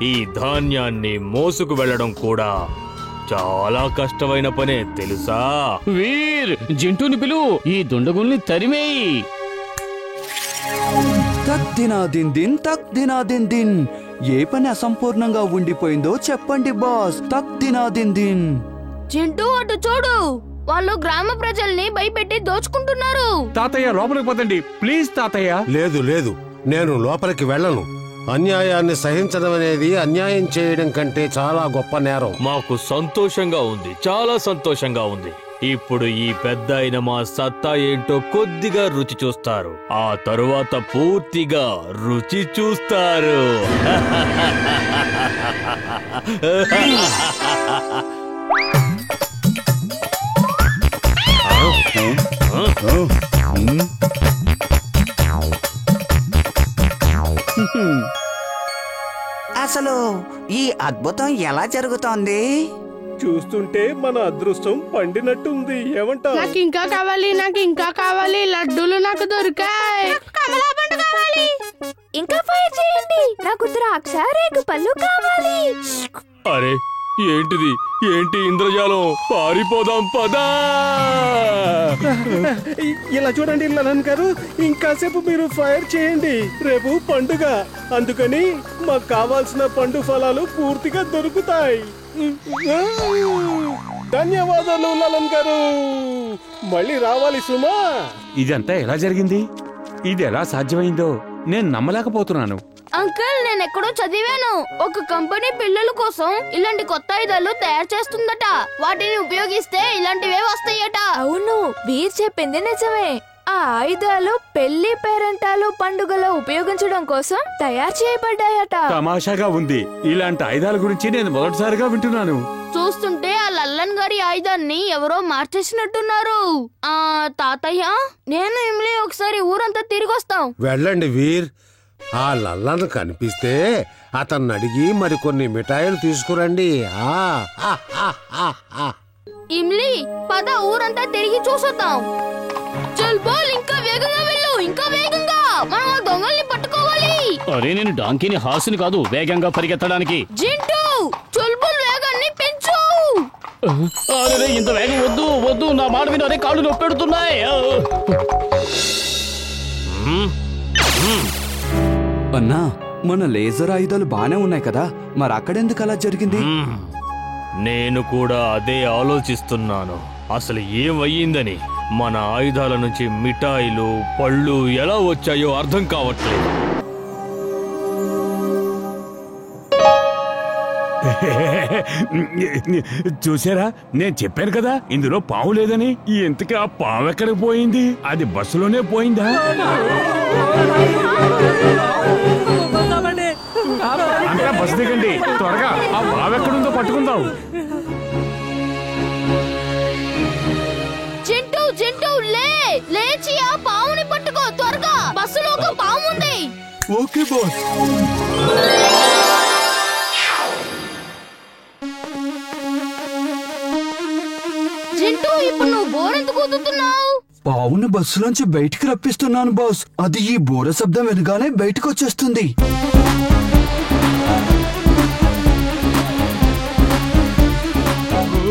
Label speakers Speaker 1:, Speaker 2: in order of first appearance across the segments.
Speaker 1: ఈ ధాన్యాన్ని మోసుకు వెళ్ళడం కూడా చాలా కష్టమైన పనే తెలుసా?
Speaker 2: వీర్, జింటూని పిలు, ఈ దుండగుల్ని తరిమేయి.
Speaker 3: తక్ దినాదిన్ ఏ పని అసంపూర్ణంగా ఉండిపోయిందో చెప్పండి బాస్. తక్ దినాదిన్.
Speaker 4: చింటూ అటు చూడు, వాళ్ళు గ్రామ ప్రజల్ని భయపెట్టి దోచుకుంటున్నారు.
Speaker 5: తాతయ్య లోపలికి పోతండి ప్లీజ్ తాతయ్య.
Speaker 6: లేదు లేదు, నేను లోపలికి వెళ్ళను. అన్యాయాన్ని సహించడం అనేది అన్యాయం చేయడం కంటే చాలా గొప్ప నేరం.
Speaker 1: మాకు సంతోషంగా ఉంది, చాలా సంతోషంగా ఉంది. ఇప్పుడు ఈ పెద్ద అయిన మా సత్తా ఏంటో కొద్దిగా రుచి చూస్తారు, ఆ తరువాత పూర్తిగా రుచి చూస్తారు.
Speaker 7: అసలు ఈ అద్భుతం ఎలా జరుగుతోంది?
Speaker 8: చూస్తుంటే మన అదృష్టం పండినట్టుంది. ఏమంటా?
Speaker 4: నాకు ఇంకా కావాలి, లడ్డూలు నాకు దొరికాయి. ఇంకా ఫైర్ చేయండి, నాకు ద్రాక్ష రేగు పళ్ళు కావాలి.
Speaker 1: అరే ఏంటి ఇంద్రజాలం, పారిపోదాం పదా.
Speaker 8: ఇలా చూడండి లలన్ గారు, ఇంకాసేపు మీరు ఫైర్ చేయండి. రేపు పండుగ, అందుకని మాకు కావాల్సిన పండు ఫలాలు పూర్తిగా దొరుకుతాయి. ధన్యవాదాలు లలన్ గారు, మళ్ళీ రావాలి సుమా.
Speaker 5: ఇదంతా ఎలా జరిగింది? ఇది ఎలా సాధ్యమైందో నేను నమ్మలేకపోతున్నాను.
Speaker 4: అంకుల్, నేను ఎక్కడో చదివాను, ఒక కంపెనీ పిల్లల కోసం ఇలాంటి కొత్త ఆయుధాలు తయారు చేస్తుందట. వాటిని ఉపయోగిస్తే ఇలాంటివే వస్తాయట. అవును, వీర్ చెప్పింది నిజమే. ఆ ఆయుధాలు పెళ్లి పేరెంటాలు పండుగలో ఉపయోగించడం కోసం తయారు చేయబడ్డాయట.
Speaker 5: తమాషాగా ఉంది, ఇలాంటి ఆయుధాల గురించి నేను మొదటిసారిగా వింటున్నాను.
Speaker 4: చూస్తుంటే ఆ లల్లన్ గారి ఆయుధాన్ని ఎవరో మార్చేసినట్టున్నారు. ఆ తాతయ్య, నేను ఇమ్లీ ఒకసారి ఊరంతా తిరిగి వస్తాం.
Speaker 6: వెళ్ళండి వీర్. ఆ లల్లను కనిపిస్తే అతన్ని అడిగి మరికొన్ని మిఠాయిలు తీసుకురండి.
Speaker 4: ఇమ్లీ, పద ఊరంతా తిరిగి చూసొద్దాం. చల్ బోల్, ఇంకా వేగంగా వెళ్ళు, ఇంకా వేగంగా. మనం ఆ దొంగల్ని పట్టుకోవాలి.
Speaker 2: అరే, నేను డాంకీని హాసుని కాదు వేగంగా పరిగెత్తడానికి.
Speaker 4: జింటూ, చల్ బోల్ వేగాన్ని పెంచు.
Speaker 2: అరే, ఇంత వేగం వద్దు, నా మాట విను. అరే, కాళ్ళు నొప్పెడుతున్నాయి.
Speaker 3: అన్నా, మన లేజర్ ఆయుధాలు బానే ఉన్నాయి కదా, మరి అక్కడెందుకు అలా జరిగింది?
Speaker 1: నేను కూడా అదే ఆలోచిస్తున్నాను. అసలు ఏమయ్యిందని, మన ఆయుధాల నుంచి మిఠాయిలు పళ్ళు ఎలా వచ్చాయో అర్థం కావట్లేదు.
Speaker 5: చూసారా, నేను చెప్పాను కదా ఇందులో పాము లేదని. ఇంతకీ ఆ పాము ఎక్కడికి పోయింది? అది బస్సులోనే పోయిందా? అంతా బస్సు దిగండి త్వరగా, ఆ పాము ఎక్కడుందో పట్టుకుందాం.
Speaker 4: జింటూ, లేచి ఆ పావుని పట్టుకో త్వరగా. బస్సులో ఒక పాము ఉంది.
Speaker 3: Okay boss.
Speaker 4: జింటూ, ఇప్పుడు నువ్వు బోరెందుకు ఊదుతున్నావు?
Speaker 3: పావును బస్సులోంచి బయటికి రప్పిస్తున్నాను బాస్. అది ఈ బోర శబ్దం వినగానే బయటకు వచ్చేస్తుంది.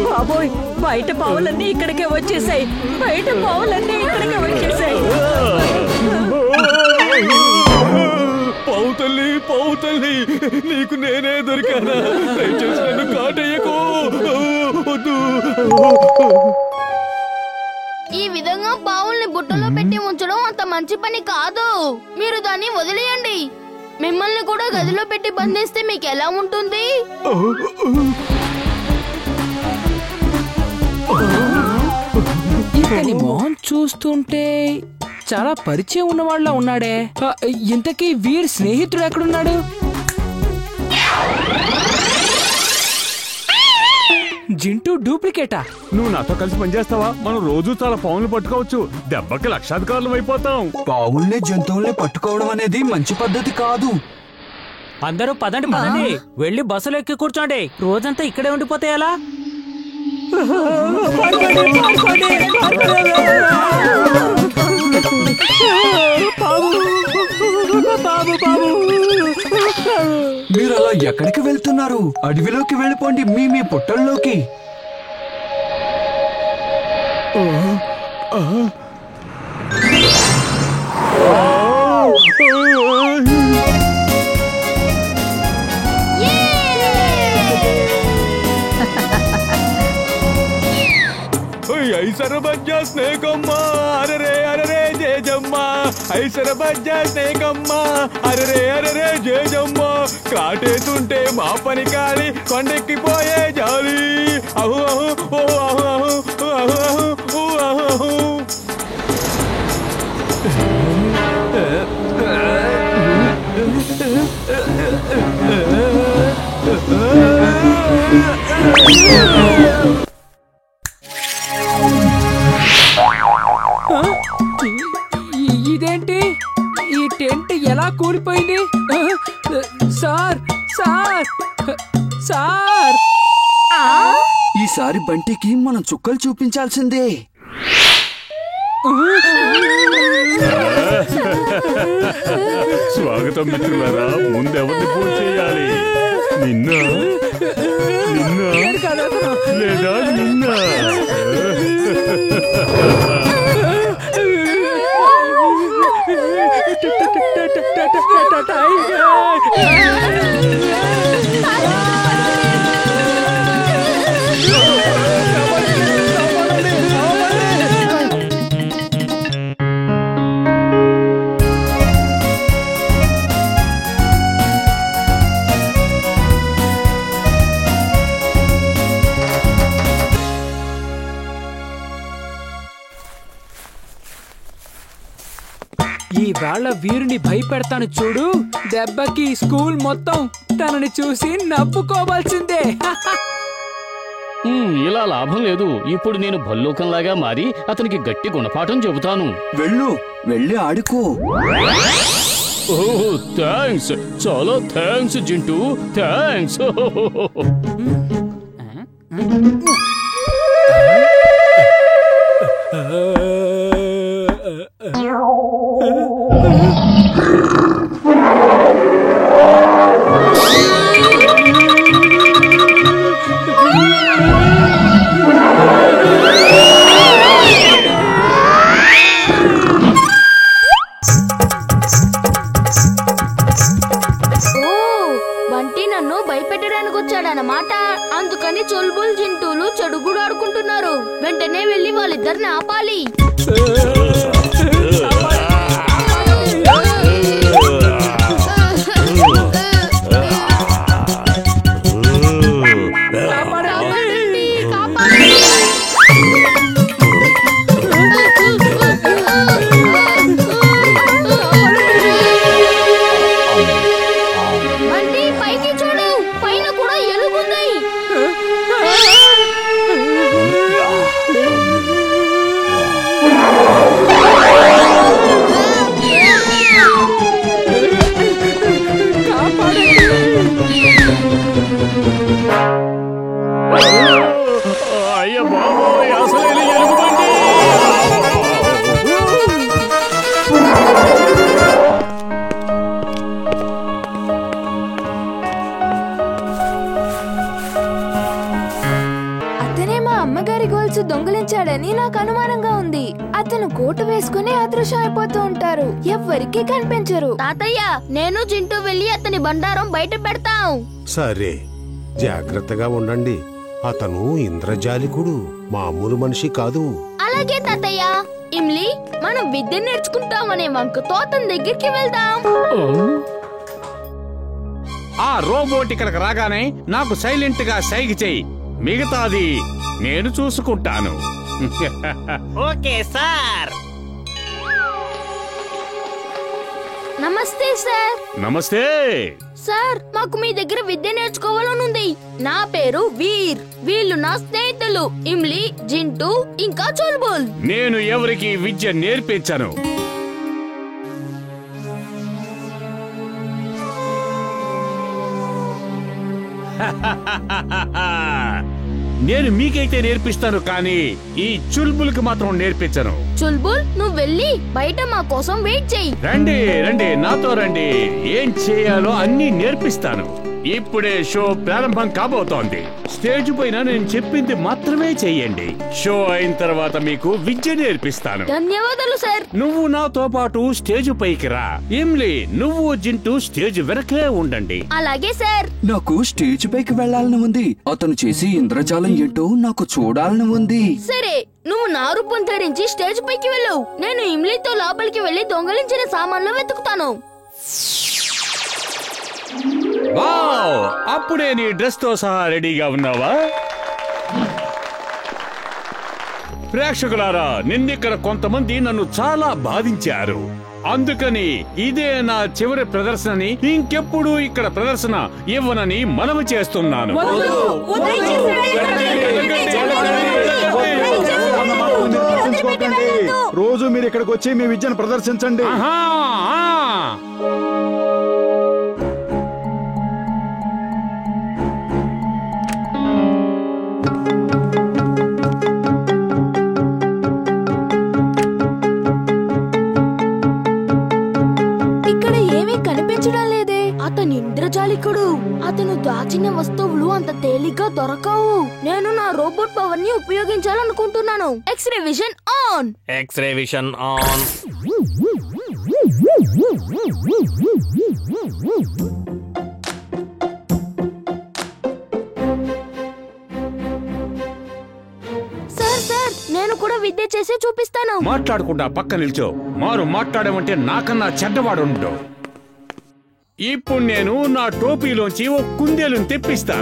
Speaker 9: బాబోయ్, బయట పావులన్నీ ఇక్కడికే వచ్చేసాయి.
Speaker 1: పావు తల్లి, నీకు నేనే దొరికానా? దయచేసి నన్ను కాటేయకు.
Speaker 4: ఈ విధంగా పావుల్ని బుట్టలో పెట్టి ఉంచడం అంత మంచి పని కాదు. మీరు దాన్ని వదిలేయండి. మిమ్మల్ని కూడా గదిలో పెట్టి బంధిస్తే మీకు ఎలా ఉంటుంది?
Speaker 10: ఇతని మొహం చూస్తుంటే చాలా పరిచయం ఉన్నవాళ్ళ ఉన్నాడే. ఇంతకీ వీడి స్నేహితుడు ఎక్కడున్నాడు? జింటూ డూప్లికేటా?
Speaker 5: నువ్వు నాతో కలిసి పనిచేస్తావా? మనం రోజు చాలా పావులు పట్టుకోవచ్చు. దెబ్బకి లక్షాధికారులు అయిపోతాం.
Speaker 3: పావుల్ని జంతువుల్ని పట్టుకోవడం అనేది మంచి పద్ధతి కాదు.
Speaker 10: అందరూ పదండి, వెళ్ళి బస్సులో ఎక్కి కూర్చోండి. రోజంతా ఇక్కడే ఉండిపోతే ఎలా?
Speaker 3: మీరు అలా ఎక్కడికి వెళ్తున్నారు? అడవిలోకి వెళ్ళిపోండి, మీ పుట్టల్లోకి.
Speaker 1: ఐసర బజ్జ స్నేకమ్మ అరరే అరరే జేజమ్మ, ఐసర బజ్జ స్నేకమ్మ అరరే అరరే జేజమ్మ, కాటేస్తుంటే మా పని కాలి కొండెక్కిపోయే జాలి, అహు అహు ఓ అహు అహు అహు అహు ఓ అహు అహు.
Speaker 10: ఇదేంటి? ఈ టెంట్ ఎలా కూలిపోయింది? సార్ సార్ సార్,
Speaker 3: ఈసారి బంటికి మనం చుక్కలు చూపించాల్సిందే.
Speaker 5: స్వాగతం మిత్రులారా. ముందెవరిని పూజ చేయాలి? నిన్న లేదా నిన్న?
Speaker 10: ఈవేళ వీరిని భయపెడతాను చూడు. దెబ్బకి స్కూల్ మొత్తం తనని చూసి నవ్వుకోవాల్సిందే.
Speaker 2: ఇలా లాభం లేదు. ఇప్పుడు నేను భల్లూకంలాగా మారి అతనికి గట్టి గుణపాఠం చెబుతాను.
Speaker 3: వెళ్ళి ఆడుకో.
Speaker 2: ఓహ్, థ్యాంక్స్, చాలా థ్యాంక్స్ జింటూ, థ్యాంక్స్.
Speaker 4: అందుకని చొల్బుల్ జింటూలు చెడుగుడు ఆడుకుంటున్నారు. వెంటనే వెళ్ళి వాళ్ళిద్దరిని ఆపాలి. దొంగిలించాడని నాకు అనుమానంగా ఉంది. అతను కోటు వేసుకుని అదృశ్యం అయిపోతూ ఉంటారు, ఎవ్వరికి కనిపించరు. తాతయ్య, నేను జింటూ వెళ్ళి అతని బండారం బయట పెడతాం.
Speaker 6: సరే, జాగ్రత్తగా ఉండండి. అతను ఇంద్రజాలికుడు, మామూలు మనిషి కాదు.
Speaker 4: అలాగే తాతయ్య. ఇమ్లీ, మనం విద్య నేర్చుకుంటామనే వంకతో అతని దగ్గరికి వెళ్దాం.
Speaker 5: ఆ రోబోట్ ఇక్కడికి రాగానే నాకు సైలెంట్ గా సైగ చెయ్యి, మిగతాది నేను చూసుకుంటాను.
Speaker 11: Okay sir.
Speaker 4: నమస్తే సార్.
Speaker 5: నమస్తే
Speaker 4: సార్, మాకు మీ దగ్గర విద్య నేర్చుకోవాలనుంది. నా పేరు వీర్. వీళ్ళు నా స్నేహితులు ఇమ్లీ, జింటూ ఇంకా చొల్బుల్.
Speaker 5: నేను ఎవరికి విద్య నేర్పించను. నేను మీకైతే నేర్పిస్తాను, కానీ ఈ చుల్బుల్కి మాత్రం నేర్పించను.
Speaker 4: చుల్బుల్ నువ్వు వెళ్ళి బయట మా కోసం వెయిట్ చెయ్యి.
Speaker 5: రండి రండి నాతో రండి, ఏం చేయాలో అన్ని నేర్పిస్తాను. ఇప్పుడే షో ప్రారంభం కాబోతోంది. స్టేజ్ పైన నేను చెప్పింది మాత్రమే చెయ్యండి. షో అయిన తర్వాత మీకు విద్య నేర్పిస్తాను.
Speaker 4: ధన్యవాదాలు సార్.
Speaker 5: నువ్వు నాతో పాటు స్టేజ్ పైకి రా. ఇమ్లీ, నువ్వు జింటూ స్టేజ్ వెనకే ఉండండి.
Speaker 4: అలాగే సార్.
Speaker 3: నాకు స్టేజ్ పైకి వెళ్లాలని ఉంది. అతను చేసి ఇంద్రజాలం ఏంటో నాకు చూడాలని ఉంది.
Speaker 4: సరే, నువ్వు నా రూపం ధరించి స్టేజ్ పైకి వెళ్ళు. నేను ఇమ్లీతో లోపలికి వెళ్లి దొంగలించిన సామాన్లు వెతుకుతాను.
Speaker 5: వావ్! అప్పుడే నీ డ్రెస్ తో సహా రెడీగా ఉన్నావా? ప్రేక్షకులారా, నిన్నిక్కడ కొంతమంది నన్ను చాలా బాధించారు. అందుకని ఇదే నా చివరి ప్రదర్శనని, ఇంకెప్పుడు ఇక్కడ ప్రదర్శన ఇవ్వనని మనవి చేస్తున్నాను.
Speaker 12: రోజు మీరు ఇక్కడికి వచ్చి మీ విద్యను ప్రదర్శించండి.
Speaker 4: అతను ఇంద్రజాలికుడు. అతను దాచిన వస్తువులు అంత తేలిగ్గా దొరకవు. నేను నా రోబోట్ పవర్ ని ఉపయోగించాలనుకుంటున్నాను. X ray vision on.
Speaker 1: X ray vision on.
Speaker 4: Sir, నేను కూడా విద్య చేసి చూపిస్తాను.
Speaker 5: మాట్లాడకుండా పక్క నిల్చో. మారు మాట్లాడమంటే నాకన్నా చెడ్డవాడు. ఇప్పుడు నేను నా టోపీలోంచి ఓ కుందేలుని తెప్పిస్తాను.